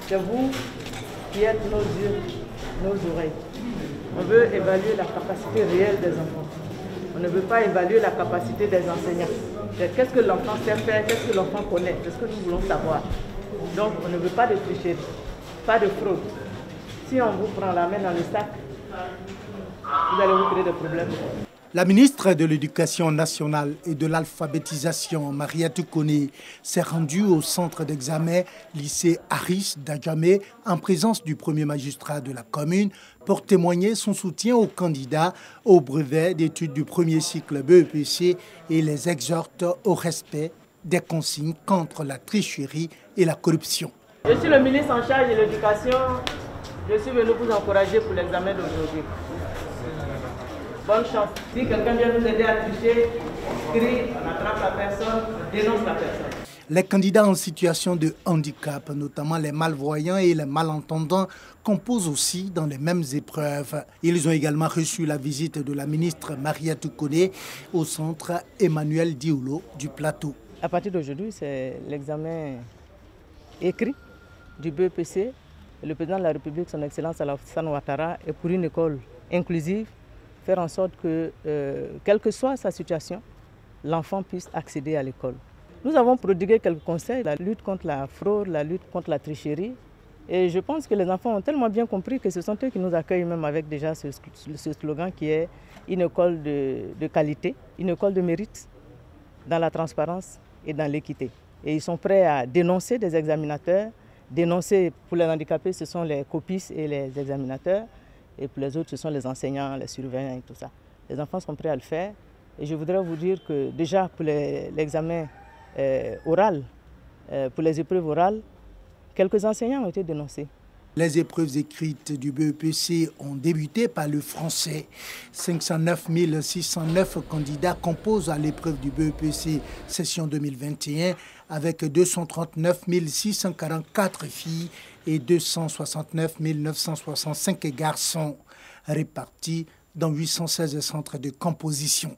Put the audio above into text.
C'est vous qui êtes nos yeux, nos oreilles. On veut évaluer la capacité réelle des enfants. On ne veut pas évaluer la capacité des enseignants. Qu'est-ce que l'enfant sait faire, qu'est-ce que l'enfant connaît, c'est ce que nous voulons savoir. Donc on ne veut pas de tricherie, pas de fraude. Si on vous prend la main dans le sac, vous allez vous créer des problèmes. La ministre de l'Éducation nationale et de l'alphabétisation, Mariétou Koné, s'est rendue au centre d'examen lycée Aris d'Adjamé en présence du premier magistrat de la commune pour témoigner son soutien aux candidats au brevet d'études du premier cycle BEPC et les exhorte au respect des consignes contre la tricherie et la corruption. Je suis le ministre en charge de l'éducation. Je suis venu vous encourager pour l'examen d'aujourd'hui. Bonne chance. Si quelqu'un vient nous aider à tricher, crie, on attrape la personne, on dénonce la personne. Les candidats en situation de handicap, notamment les malvoyants et les malentendants, composent aussi dans les mêmes épreuves. Ils ont également reçu la visite de la ministre Mariétou Koné au centre Emmanuel Dioulo du Plateau. À partir d'aujourd'hui, c'est l'examen écrit du BEPC. Le président de la République, son Excellence Alassane Ouattara, est pour une école inclusive, faire en sorte que, quelle que soit sa situation, l'enfant puisse accéder à l'école. Nous avons prodigué quelques conseils, la lutte contre la fraude, la lutte contre la tricherie. Et je pense que les enfants ont tellement bien compris que ce sont eux qui nous accueillent même avec déjà ce slogan qui est une école de qualité, une école de mérite, dans la transparence et dans l'équité. Et ils sont prêts à dénoncer des examinateurs. Dénoncer pour les handicapés, ce sont les copistes et les examinateurs. Et pour les autres, ce sont les enseignants, les surveillants et tout ça. Les enfants sont prêts à le faire. Et je voudrais vous dire que déjà pour l'examen oral, pour les épreuves orales, quelques enseignants ont été dénoncés. Les épreuves écrites du BEPC ont débuté par le français. 509 609 candidats composent à l'épreuve du BEPC session 2021 avec 239 644 filles et 269 965 garçons répartis dans 816 centres de composition.